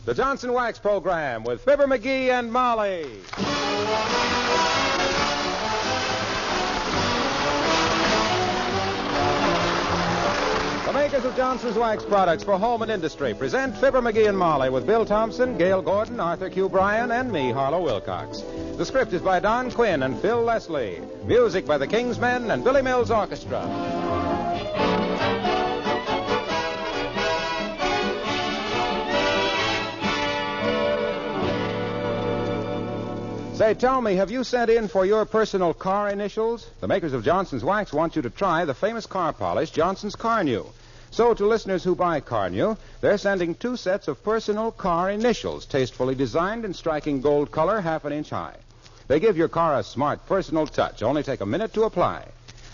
The Johnson Wax Program with Fibber McGee and Molly. The makers of Johnson's Wax products for home and industry present Fibber McGee and Molly with Bill Thompson, Gail Gordon, Arthur Q. Bryan, and me, Harlow Wilcox. The script is by Don Quinn and Phil Leslie. Music by the King's Men and Billy Mills Orchestra. Say, tell me, have you sent in for your personal car initials? The makers of Johnson's Wax want you to try the famous car polish, Johnson's Car New. So, to listeners who buy Car New, they're sending 2 sets of personal car initials, tastefully designed in striking gold color, half an inch high. They give your car a smart personal touch. Only take a minute to apply.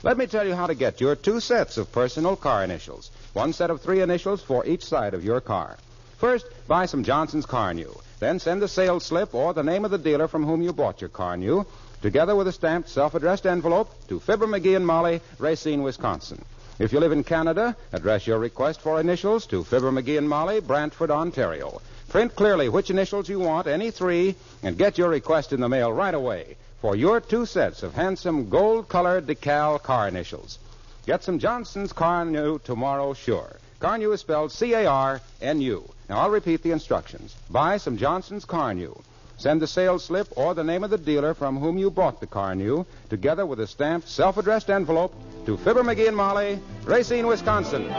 Let me tell you how to get your 2 sets of personal car initials. 1 set of 3 initials for each side of your car. First, buy some Johnson's Car New. Then send the sales slip or the name of the dealer from whom you bought your car new, together with a stamped, self-addressed envelope, to Fibber McGee and Molly, Racine, Wisconsin. If you live in Canada, address your request for initials to Fibber McGee and Molly, Brantford, Ontario. Print clearly which initials you want, any 3, and get your request in the mail right away for your 2 sets of handsome gold-colored decal car initials. Get some Johnson's Car New tomorrow, sure. Car New is spelled C-A-R-N-U. Now, I'll repeat the instructions. Buy some Johnson's Car New. Send the sales slip or the name of the dealer from whom you bought the car new, together with a stamped, self-addressed envelope, to Fibber McGee and Molly, Racine, Wisconsin.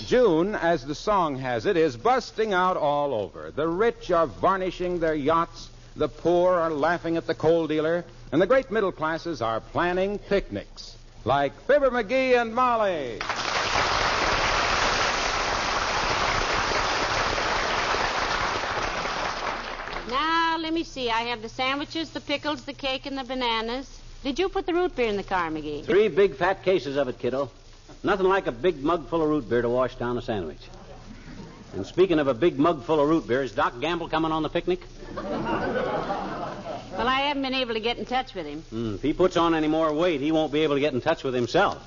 June, as the song has it, is busting out all over. The rich are varnishing their yachts, the poor are laughing at the coal dealer, and the great middle classes are planning picnics, like Fibber McGee and Molly. Now, let me see. I have the sandwiches, the pickles, the cake, and the bananas. Did you put the root beer in the car, McGee? 3 big fat cases of it, kiddo. Nothing like a big mug full of root beer to wash down a sandwich. And speaking of a big mug full of root beer, is Doc Gamble coming on the picnic? Well, I haven't been able to get in touch with him. If he puts on any more weight, he won't be able to get in touch with himself.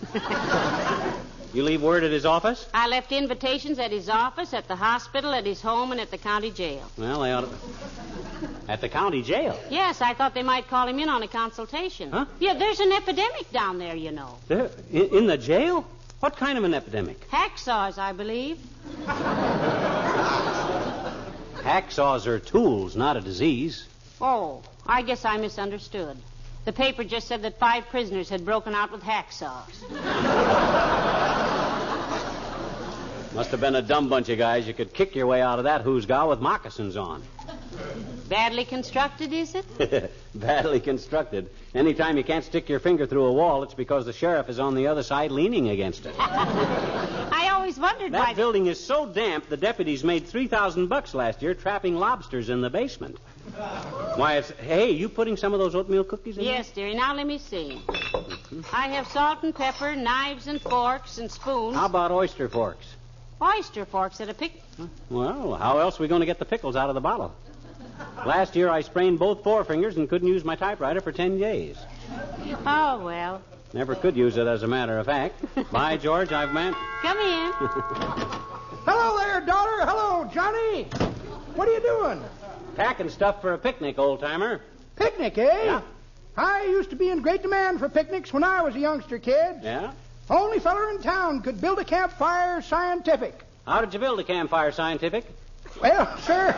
You leave word at his office? I left invitations at his office, at the hospital, at his home, and at the county jail. Well, they ought to... At the county jail? Yes, I thought they might call him in on a consultation. Huh? Yeah, there's an epidemic down there, you know. There? In the jail? What kind of an epidemic? Hacksaws, I believe. Hacksaws are tools, not a disease. Oh, I guess I misunderstood. The paper just said that 5 prisoners had broken out with hacksaws. Must have been a dumb bunch of guys. You could kick your way out of that hoosgow with moccasins on. Badly constructed, is it? Badly constructed. Anytime you can't stick your finger through a wall, it's because the sheriff is on the other side leaning against it. I always wondered why... That building is so damp, the deputies made $3,000 last year trapping lobsters in the basement. Why, it's... Hey, you putting some of those oatmeal cookies in Yes, dearie. Now, let me see. I have salt and pepper, knives and forks and spoons. How about oyster forks? Oyster forks at a picnic. Well, how else are we going to get the pickles out of the bottle? Last year, I sprained both forefingers and couldn't use my typewriter for 10 days. Oh, well. Never could use it, as a matter of fact. Bye, George. I've meant... Come in. Hello there, daughter. Hello, Johnny. What are you doing? Packing stuff for a picnic, old-timer. Picnic, eh? Yeah. I used to be in great demand for picnics when I was a youngster kid. Yeah? Only feller in town could build a campfire scientific. How did you build a campfire scientific? Well, sir...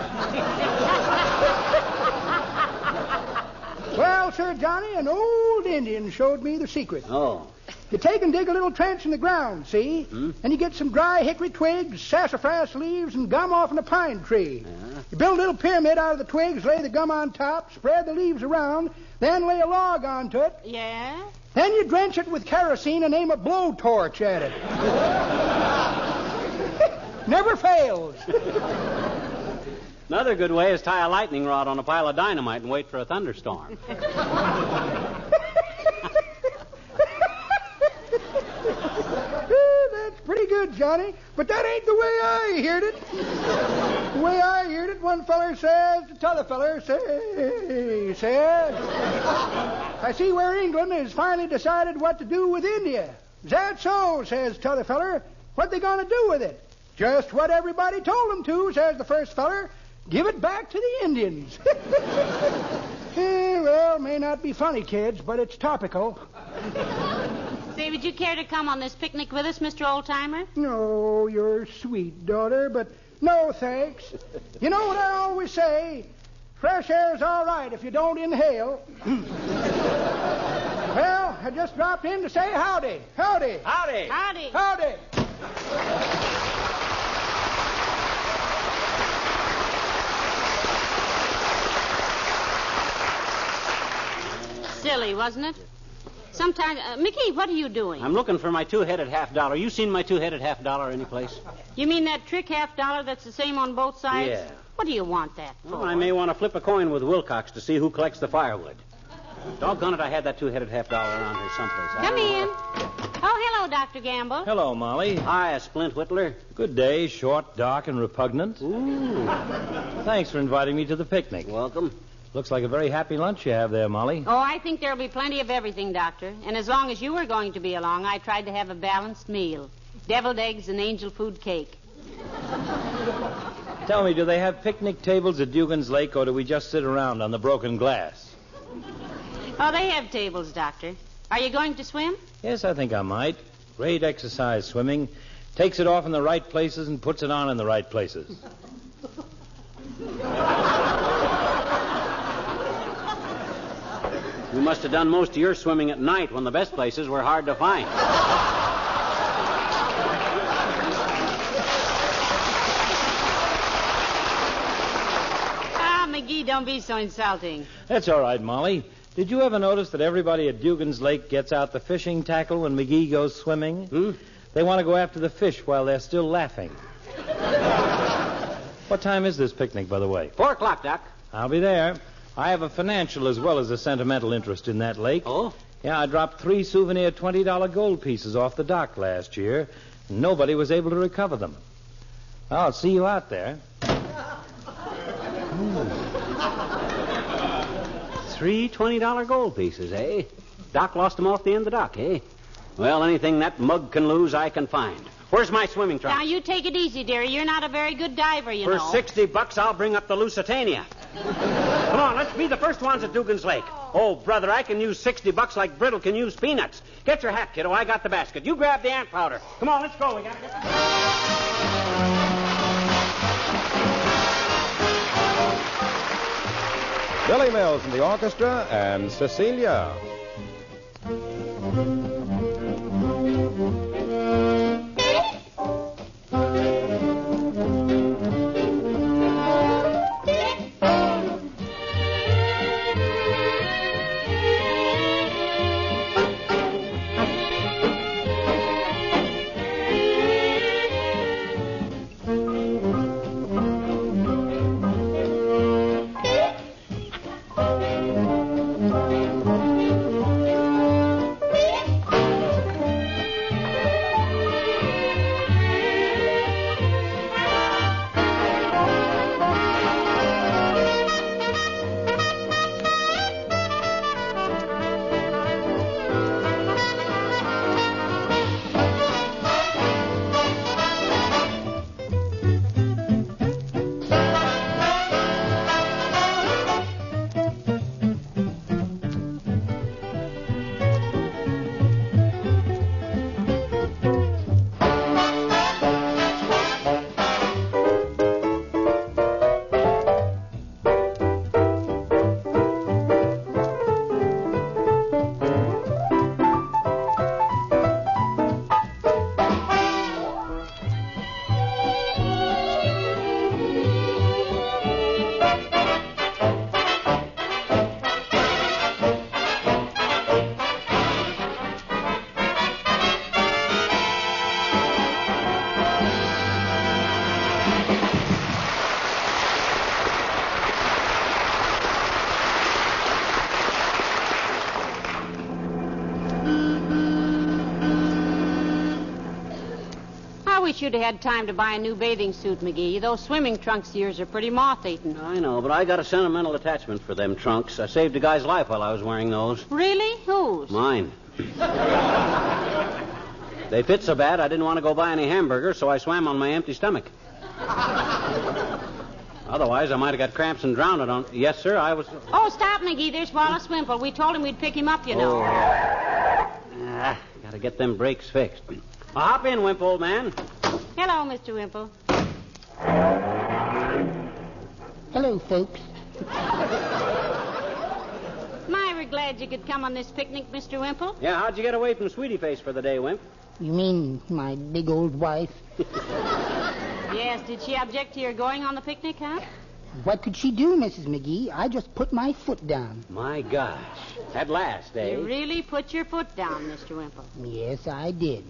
Well, sir, Johnny, an old Indian showed me the secret. Oh. You take and dig a little trench in the ground, see? And you get some dry hickory twigs, sassafras leaves, and gum off in a pine tree. Yeah. You build a little pyramid out of the twigs, lay the gum on top, spread the leaves around, then lay a log onto it. Yeah? Then you drench it with kerosene and aim a blowtorch at it. Never fails. Another good way is tie a lightning rod on a pile of dynamite and wait for a thunderstorm. That's pretty good, Johnny. But that ain't the way I heard it. The way I heard it one feller says to t'other feller, says, I see where England has finally decided what to do with India. Is that so, says t'other feller. What they gonna do with it? Just what everybody told them to, says the first feller. Give it back to the Indians. Well, may not be funny, kids, but it's topical. Say, would you care to come on this picnic with us, Mr. Oldtimer? No, you're sweet, daughter, but no thanks. You know what I always say? Fresh air's all right if you don't inhale. Well, I just dropped in to say howdy. Howdy. Howdy. Howdy. Howdy. Silly, wasn't it? Sometimes, Mickey, what are you doing? I'm looking for my two-headed $half. You seen my two-headed $half anyplace? You mean that trick $half that's the same on both sides? Yeah. What do you want that for? Well, I may want to flip a coin with Wilcox to see who collects the firewood. Doggone it, I had that two-headed $half around here someplace. Come in. Oh, hello, Dr. Gamble. Hello, Molly. Hi, Splint Whittler. Good day, short, dark, and repugnant. Ooh. Thanks for inviting me to the picnic. Welcome. Looks like a very happy lunch you have there, Molly. Oh, I think there'll be plenty of everything, Doctor. And as long as you were going to be along, I tried to have a balanced meal. Deviled eggs and angel food cake. Tell me, do they have picnic tables at Dugan's Lake, or do we just sit around on the broken glass? Oh, they have tables, Doctor. Are you going to swim? Yes, I think I might. Great exercise, swimming. Takes it off in the right places and puts it on in the right places. You must have done most of your swimming at night when the best places were hard to find. McGee, don't be so insulting. That's all right, Molly. Did you ever notice that everybody at Dugan's Lake gets out the fishing tackle when McGee goes swimming? They want to go after the fish while they're still laughing. What time is this picnic, by the way? 4 o'clock, Doc. I'll be there. I have a financial as well as a sentimental interest in that lake. Oh? Yeah, I dropped 3 souvenir $20 gold pieces off the dock last year, and nobody was able to recover them. I'll see you out there. 3 $20 gold pieces, eh? Doc lost them off the end of the dock, eh? Well, anything that mug can lose, I can find. Where's my swimming trunks? Now, you take it easy, dearie. You're not a very good diver, you know. For $60, I'll bring up the Lusitania. Come on, let's be the first ones at Dugan's Lake. Oh, brother, I can use $60 like Brittle can use peanuts. Get your hat, kiddo. I got the basket. You grab the ant powder. Come on, let's go. We gotta get... Billy Mills in the orchestra and Cecilia. wish you'd have had time to buy a new bathing suit, McGee. Those swimming trunks of yours are pretty moth-eaten. I know, but I got a sentimental attachment for them trunks. I saved a guy's life while I was wearing those. Really? Whose? Mine. They fit so bad I didn't want to go buy any hamburgers, so I swam on my empty stomach. Otherwise, I might have got cramps and drowned on... Yes, sir, I was... Oh, stop, McGee. There's Wallace Wimple. We told him we'd pick him up, you know. Gotta get them brakes fixed. Well, hop in, Wimple, old man. Hello, Mr. Wimple. Hello, folks. My, we're glad you could come on this picnic, Mr. Wimple. Yeah, how'd you get away from Sweetie Face for the day, Wimp? You mean my big old wife? Yes, did she object to your going on the picnic, huh? What could she do, Mrs. McGee? I just put my foot down. My gosh. At last, eh? You really put your foot down, Mr. Wimple. Yes, I did.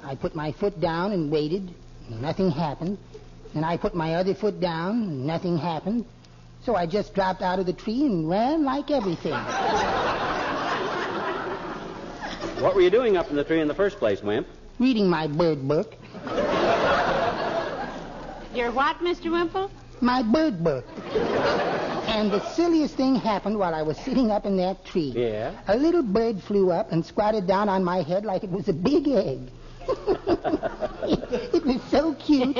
I put my foot down and waited. Nothing happened. And I put my other foot down and nothing happened. So I just dropped out of the tree and ran like everything. What were you doing up in the tree in the first place, Wimp? Reading my bird book. Your what, Mr. Wimple? My bird book. And the silliest thing happened while I was sitting up in that tree. Yeah? A little bird flew up and squatted down on my head like it was a big egg. It was so cute.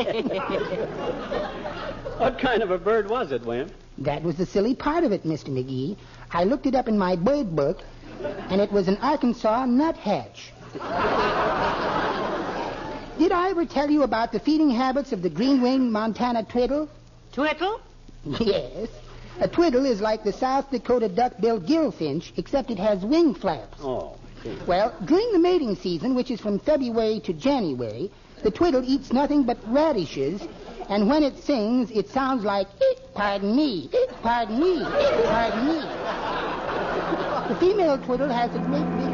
What kind of a bird was it, Wimp? That was the silly part of it, Mr. McGee. I looked it up in my bird book, and it was an Arkansas nuthatch. Did I ever tell you about the feeding habits of the green-winged Montana twiddle? Twiddle? Yes. A twiddle is like the South Dakota duck-billed gillfinch, except it has wing flaps. Oh. Well, during the mating season, which is from February to January, the twiddle eats nothing but radishes, and when it sings, it sounds like, pardon me, pardon me, pardon me. The female twiddle has a great big...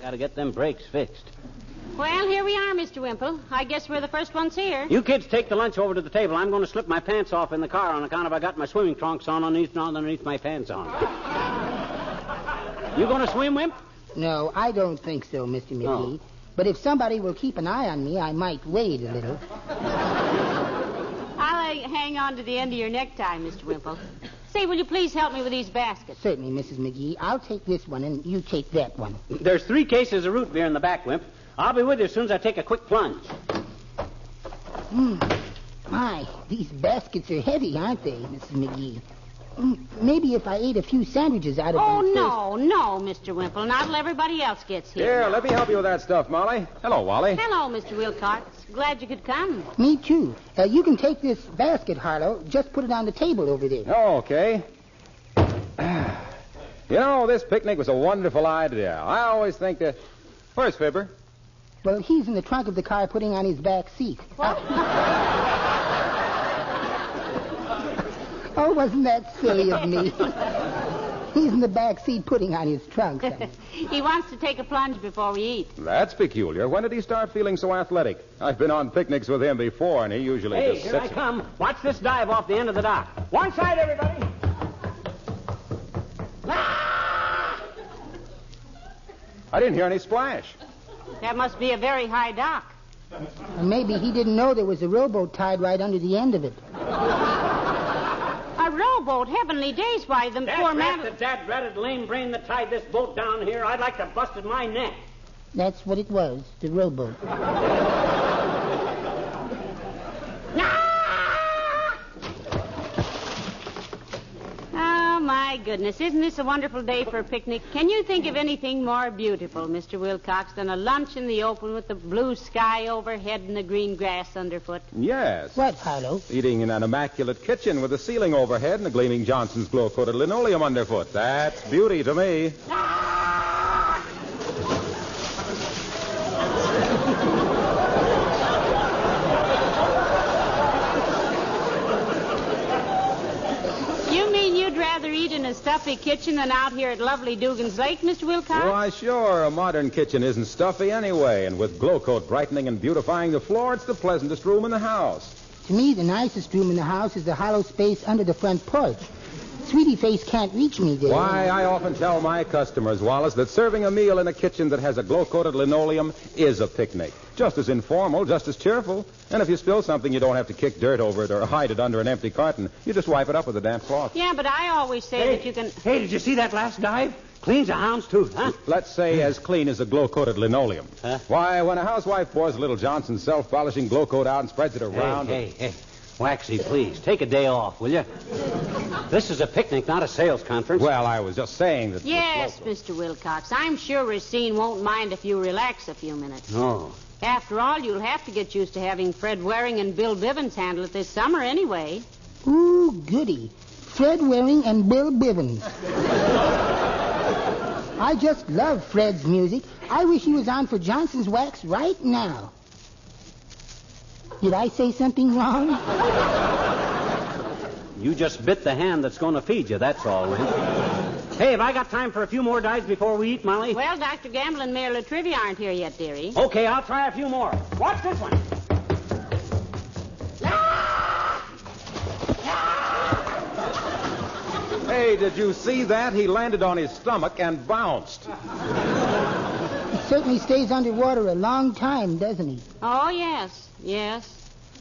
Gotta get them brakes fixed. Well, here we are, Mr. Wimple. I guess we're the first ones here. You kids take the lunch over to the table. I'm going to slip my pants off in the car on account of I got my swimming trunks on underneath my pants on. You going to swim, Wimp? No, I don't think so, Mr. McGee. But if somebody will keep an eye on me, I might wade a little. I'll hang on to the end of your necktie, Mr. Wimple. Say, will you please help me with these baskets? Certainly, Mrs. McGee. I'll take this one, and you take that one. There's 3 cases of root beer in the back, Wimp. I'll be with you as soon as I take a quick plunge. My, these baskets are heavy, aren't they, Mrs. McGee? Maybe if I ate a few sandwiches out of them first... No, Mr. Wimple. Not till everybody else gets here. Here, let me help you with that stuff, Molly. Hello, Wally. Hello, Mr. Wilcox. Glad you could come. Me too. You can take this basket, Harlow. Just put it on the table over there. Oh, okay. You know, this picnic was a wonderful idea. I always think that... Where's Fibber? Well, he's in the trunk of the car putting on his back seat. What? Oh, wasn't that silly of me? He's in the back seat putting on his trunk. He wants to take a plunge before we eat. That's peculiar. When did he start feeling so athletic? I've been on picnics with him before, and he usually just Here I sits... come. Watch this dive off the end of the dock. One side, everybody. I didn't hear any splash. That must be a very high dock. And maybe he didn't know there was a rowboat tied right under the end of it. A rowboat? Heavenly days, why, the poor man... That's the dad-ratted lame brain that tied this boat down here. I'd like to busted my neck. That's what it was, the rowboat. Oh, my goodness. Isn't this a wonderful day for a picnic? Can you think of anything more beautiful, Mr. Wilcox, than a lunch in the open with the blue sky overhead and the green grass underfoot? Yes. What, Harlow? Eating in an immaculate kitchen with a ceiling overhead and a gleaming Johnson's glow-coated linoleum underfoot. That's beauty to me. rather eat in a stuffy kitchen than out here at lovely Dugan's Lake, Mr. Wilcox? Why, sure. A modern kitchen isn't stuffy anyway, and with Glow Coat brightening and beautifying the floor, it's the pleasantest room in the house. To me, the nicest room in the house is the hollow space under the front porch. Sweetie Face can't reach me there. Why, I often tell my customers, Wallace, that serving a meal in a kitchen that has a glow-coated linoleum is a picnic. Just as informal, just as cheerful. And if you spill something, you don't have to kick dirt over it or hide it under an empty carton. You just wipe it up with a damp cloth. Yeah, but I always say that you can... Hey, did you see that last dive? Cleans a hound's tooth, huh? Let's say as clean as a glow-coated linoleum. Huh? Why, when a housewife pours a little Johnson's self-polishing glow coat out and spreads it around... Hey. Waxy, please, take a day off, will you? This is a picnic, not a sales conference. Well, I was just saying that... Yes, Mr. Wilcox. I'm sure Racine won't mind if you relax a few minutes. No. After all, you'll have to get used to having Fred Waring and Bill Bivens handle it this summer anyway. Ooh, goody. Fred Waring and Bill Bivens. I just love Fred's music. I wish he was on for Johnson's Wax right now. Did I say something wrong? You just bit the hand that's going to feed you, that's all, Lynn. Hey, have I got time for a few more dives before we eat, Molly? Well, Dr. Gamble and Mayor Latrivia aren't here yet, dearie. Okay, I'll try a few more. Watch this one. Hey, did you see that? He landed on his stomach and bounced. He certainly stays underwater a long time, doesn't he? Oh, yes.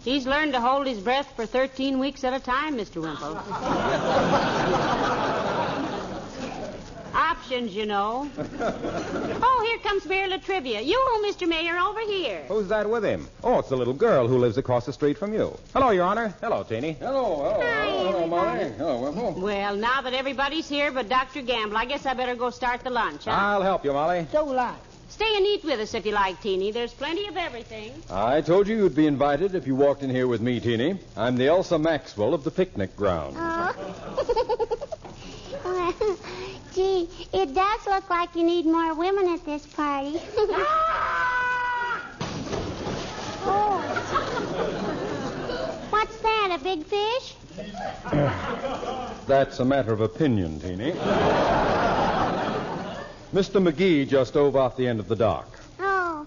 He's learned to hold his breath for 13 weeks at a time, Mr. Wimple. Options, you know. Oh, here comes Mayor Latrivia. You, Mr. Mayor, over here. Who's that with him? Oh, it's the little girl who lives across the street from you. Hello, Your Honor. Hello, Teeny. Hello, Molly. Hello, Wimple. Well, now that everybody's here but Dr. Gamble, I guess I better go start the lunch, huh? I'll help you, Molly. So will I. Stay and eat with us if you like, Teeny. There's plenty of everything. I told you you'd be invited if you walked in here with me, Teeny. I'm the Elsa Maxwell of the picnic ground. Well, gee, it does look like you need more women at this party. Oh. What's that, a big fish? That's a matter of opinion, Teeny. Mr. McGee just dove off the end of the dock. Oh,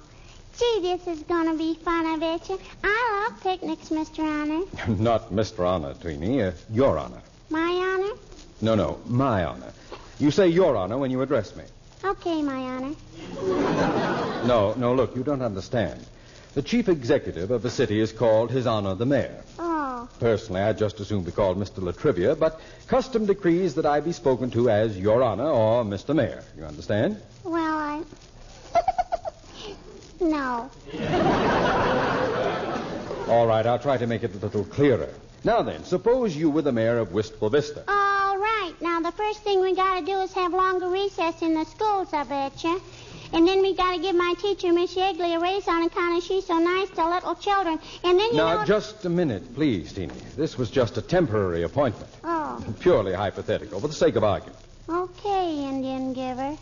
gee, this is going to be fun, I bet you. I love picnics, Mr. Honor. Not Mr. Honor, Teeny. Your Honor. My honor? No, my honor. You say Your Honor when you address me. Okay, my honor. No, look, you don't understand. The chief executive of a city is called His Honor the Mayor. Oh. Personally, I'd just as soon be called Mr. Latrivia, but custom decrees that I be spoken to as Your Honor or Mr. Mayor. You understand? Well, No. All right, I'll try to make it a little clearer. Now then, suppose you were the mayor of Wistful Vista. All right. Now, the first thing we got to do is have longer recess in the schools, I betcha. And then we got to give my teacher, Miss Yegley, a raise on account of she's so nice to little children. And then, Now, just a minute, please, Teeny. This was just a temporary appointment. Oh. Purely hypothetical, for the sake of argument. Okay, Indian giver.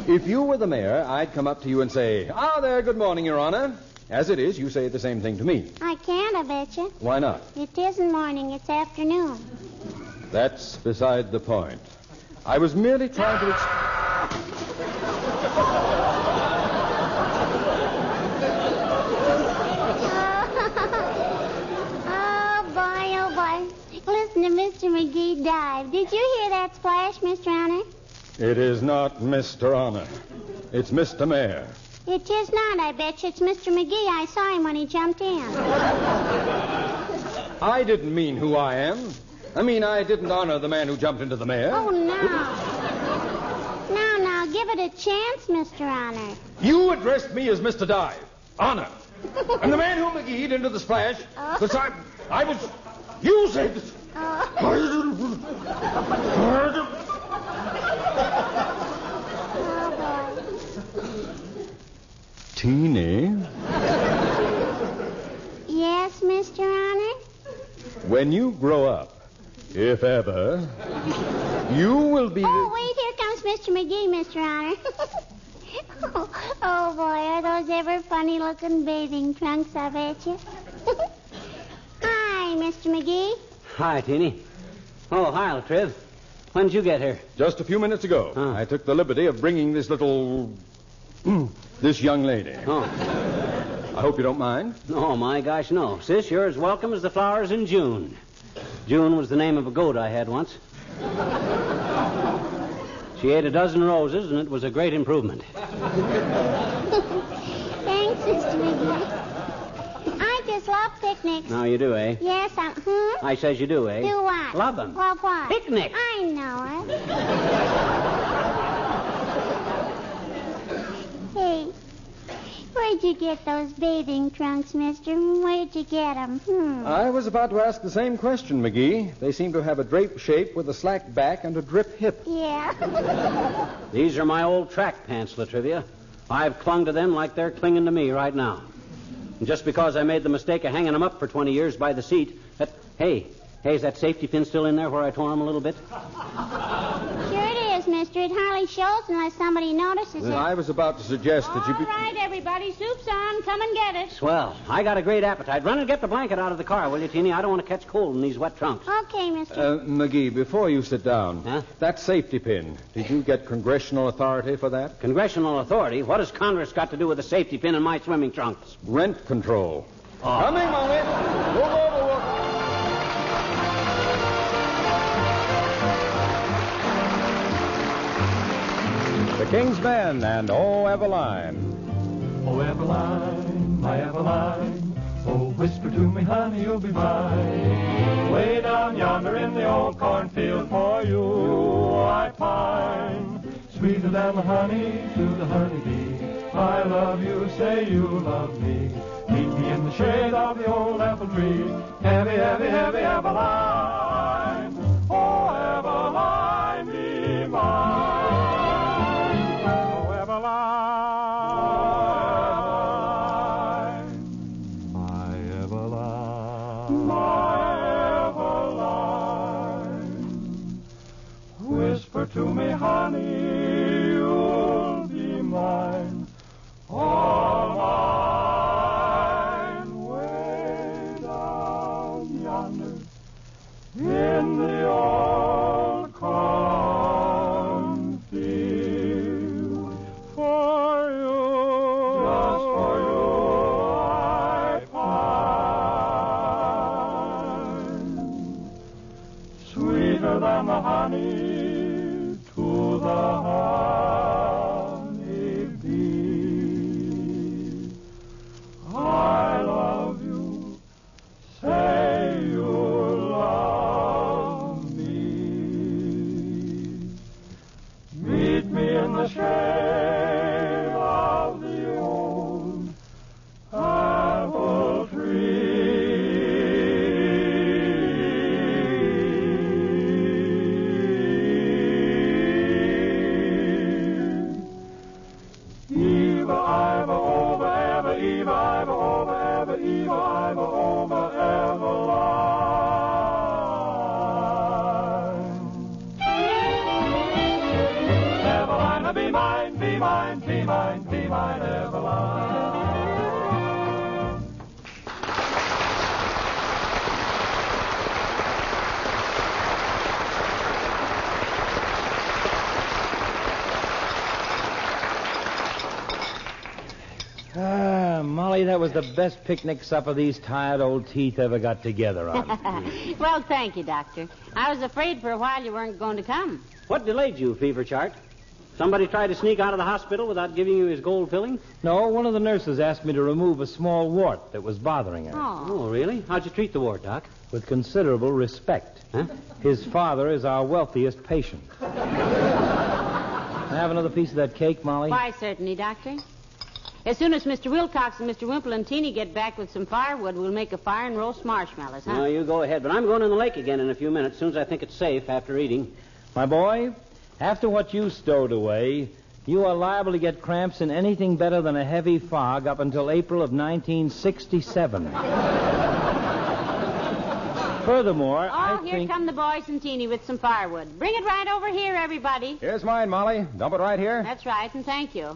If you were the mayor, I'd come up to you and say, "Ah, there, good morning, Your Honor." As it is, you say the same thing to me. I can't, I betcha. Why not? It isn't morning, it's afternoon. That's beside the point. I was merely trying to... Oh, boy. Listen to Mr. McGee dive. Did you hear that splash, Mr. Honor? It is not Mr. Honor. It's Mr. Mayor. It is not, I bet you. It's Mr. McGee. I saw him when he jumped in. I didn't mean who I am. I mean, I didn't honor the man who jumped into the mayor. Oh, no. Now, give it a chance, Mr. Honor. You addressed me as Mr. Dive. Honor. And the man who McGee'd into the splash. Besides, I was... You said... Teeny, Yes, Mr. Honor? when you grow up, if ever, you will be... Oh, wait, here comes Mr. McGee, Mr. Honor. Oh, boy, are those ever funny-looking bathing trunks, I bet you. Hi, Mr. McGee. Hi, Teeny. Oh, hi, Latriv. When did you get here? Just a few minutes ago. Oh. I took the liberty of bringing this little... this young lady. Oh. I hope you don't mind. Oh, my gosh, no. Sis, you're as welcome as the flowers in June. June was the name of a goat I had once. She ate a dozen roses, and it was a great improvement. Thanks, Sister McGee. I just love picnics. Now you do, eh? Yes, I says you do, eh? Do what? Love them. Love what? Picnic. I know it. Hey, where'd you get those bathing trunks, mister? Where'd you get them? I was about to ask the same question, McGee. They seem to have a drape shape with a slack back and a drip hip. Yeah. These are my old track pants, Latrivia. I've clung to them like they're clinging to me right now. And just because I made the mistake of hanging them up for 20 years by the seat, Hey, is that safety pin still in there where I tore them a little bit? Sure it is, mister. It hardly shows unless somebody notices it. I was about to suggest that you... All right, everybody. Soup's on. Come and get it. Swell. I got a great appetite. Run and get the blanket out of the car, will you, Teeny? I don't want to catch cold in these wet trunks. Okay, mister. McGee, before you sit down, Huh? that safety pin, did you get congressional authority for that? Congressional authority? What has Congress got to do with a safety pin in my swimming trunks? Rent control. Oh. Coming, Molly. Move over. The King's Men and Oh, Eveline. Oh, Eveline, my Eveline, oh, whisper to me, honey, you'll be mine. Way down yonder in the old cornfield for you I pine. Sweeter than the honey to the honeybee. I love you, say you love me. Meet me in the shade of the old apple tree. Heavy, heavy, heavy Eveline. Oh, Eveline, be mine. Whisper to me, honey, you'll be mine, all mine, way down yonder in the old cornfield. For you, just for you, I pine, sweeter than the honey to the honey bee. I love you, say you love me. Meet me in the shade of the old apple tree. Molly, that was the best picnic supper these tired old teeth ever got together on. Well, thank you, Doctor. I was afraid for a while you weren't going to come. What delayed you, Fever Chart? Somebody tried to sneak out of the hospital without giving you his gold filling? No, one of the nurses asked me to remove a small wart that was bothering her. Oh, really? How'd you treat the wart, Doc? With considerable respect. Huh? His father is our wealthiest patient. Can I have another piece of that cake, Molly? Why, certainly, Doctor. As soon as Mr. Wilcox and Mr. Wimple and Teeny get back with some firewood, we'll make a fire and roast marshmallows, huh? No, you go ahead. But I'm going in the lake again in a few minutes, as soon as I think it's safe after eating. My boy, after what you stowed away, you are liable to get cramps in anything better than a heavy fog up until April of 1967. Furthermore, here come the boys and Teeny with some firewood. Bring it right over here, everybody. Here's mine, Molly. Dump it right here. That's right, and thank you.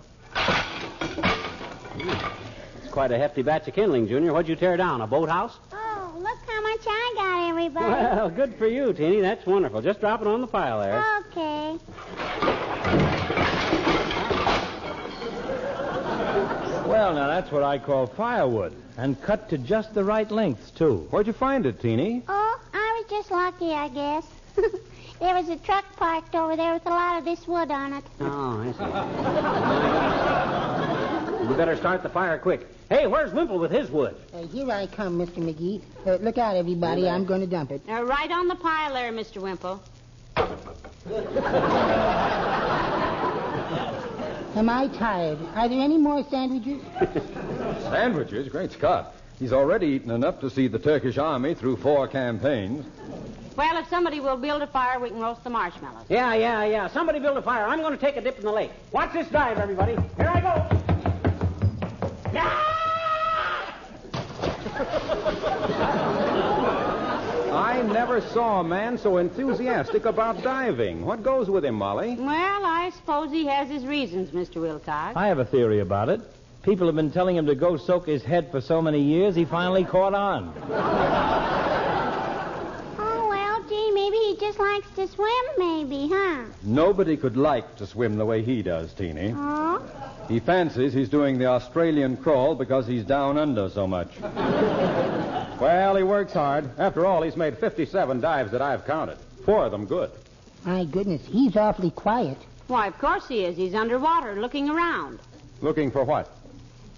It's quite a hefty batch of kindling, Junior. What'd you tear down, a boathouse? Oh, look how much I got, everybody. Well, good for you, Teeny. That's wonderful. Just drop it on the pile there. Okay. Well, now, that's what I call firewood. And cut to just the right lengths, too. Where'd you find it, Teeny? Oh, I was just lucky, I guess. There was a truck parked over there with a lot of this wood on it. Oh, I see. We better start the fire quick. Hey, where's Wimple with his wood? Here I come, Mr. McGee. Look out, everybody. I'm going to dump it. Right on the pile there, Mr. Wimple. Am I tired? Are there any more sandwiches? Sandwiches? Great Scott. He's already eaten enough to see the Turkish army through 4 campaigns. Well, if somebody will build a fire, we can roast the marshmallows. Yeah. Somebody build a fire. I'm going to take a dip in the lake. Watch this dive, everybody. Here I go. I never saw a man so enthusiastic about diving. What goes with him, Molly? Well, I suppose he has his reasons, Mr. Wilcox. I have a theory about it. People have been telling him to go soak his head for so many years, he finally caught on. Oh, well, gee, maybe he just likes to swim, maybe, huh? Nobody could like to swim the way he does, Teeny. Oh? He fancies he's doing the Australian crawl because he's down under so much. Well, he works hard. After all, he's made 57 dives that I've counted. 4 of them good. My goodness, he's awfully quiet. Why, of course he is. He's underwater, looking around. Looking for what?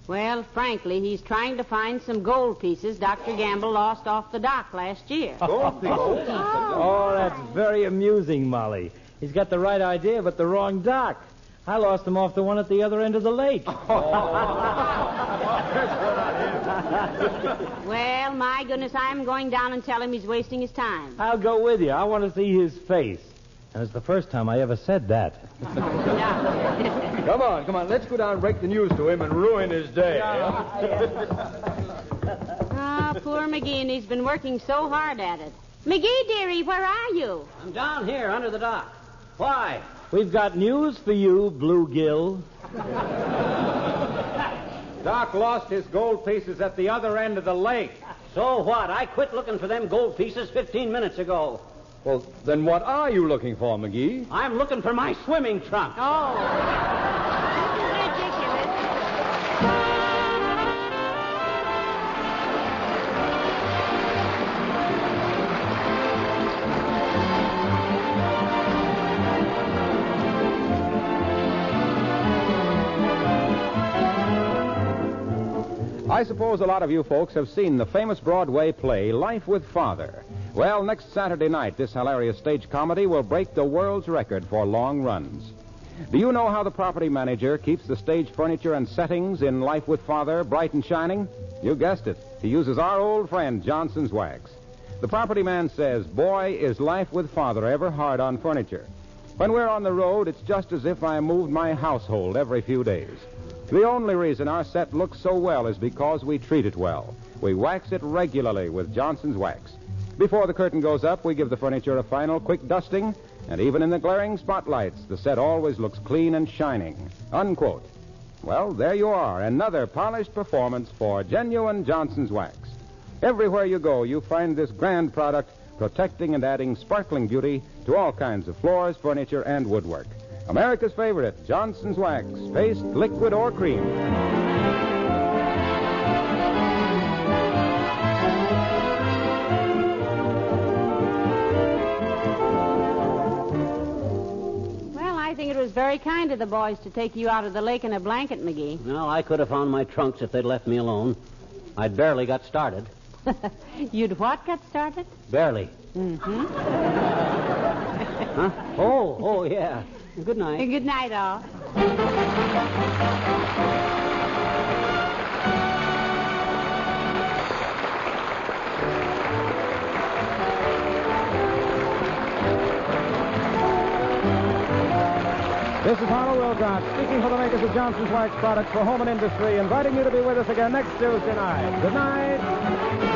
Well, frankly, he's trying to find some gold pieces Dr. Gamble lost off the dock last year. Gold pieces? Oh, that's very amusing, Molly. He's got the right idea, but the wrong dock. I lost him off the one at the other end of the lake. Well, my goodness, I'm going down and tell him he's wasting his time. I'll go with you. I want to see his face. And it's the first time I ever said that. Come on. Let's go down and break the news to him and ruin his day. Ah, poor McGee, and he's been working so hard at it. McGee, dearie, where are you? I'm down here under the dock. Why? We've got news for you, Bluegill. Doc lost his gold pieces at the other end of the lake. So what? I quit looking for them gold pieces 15 minutes ago. Well, then what are you looking for, McGee? I'm looking for my swimming trunk. Oh. This is ridiculous. I suppose a lot of you folks have seen the famous Broadway play, Life with Father. Well, next Saturday night, this hilarious stage comedy will break the world's record for long runs. Do you know how the property manager keeps the stage furniture and settings in Life with Father bright and shining? You guessed it. He uses our old friend Johnson's wax. The property man says, boy, is Life with Father ever hard on furniture. When we're on the road, it's just as if I moved my household every few days. The only reason our set looks so well is because we treat it well. We wax it regularly with Johnson's wax. Before the curtain goes up, we give the furniture a final quick dusting, and even in the glaring spotlights, the set always looks clean and shining. Unquote. Well, there you are, another polished performance for genuine Johnson's wax. Everywhere you go, you find this grand product protecting and adding sparkling beauty to all kinds of floors, furniture, and woodwork. America's favorite, Johnson's Wax, paste, liquid, or cream. Well, I think it was very kind of the boys to take you out of the lake in a blanket, McGee. Well, I could have found my trunks if they'd left me alone. I'd barely got started. You'd what got started? Barely. Mm-hmm. Huh? Oh, yeah. Good night. Good night, all. This is Harlow Wilcox, speaking for the makers of Johnson's Wax products for home and industry, inviting you to be with us again next Tuesday night. Good night.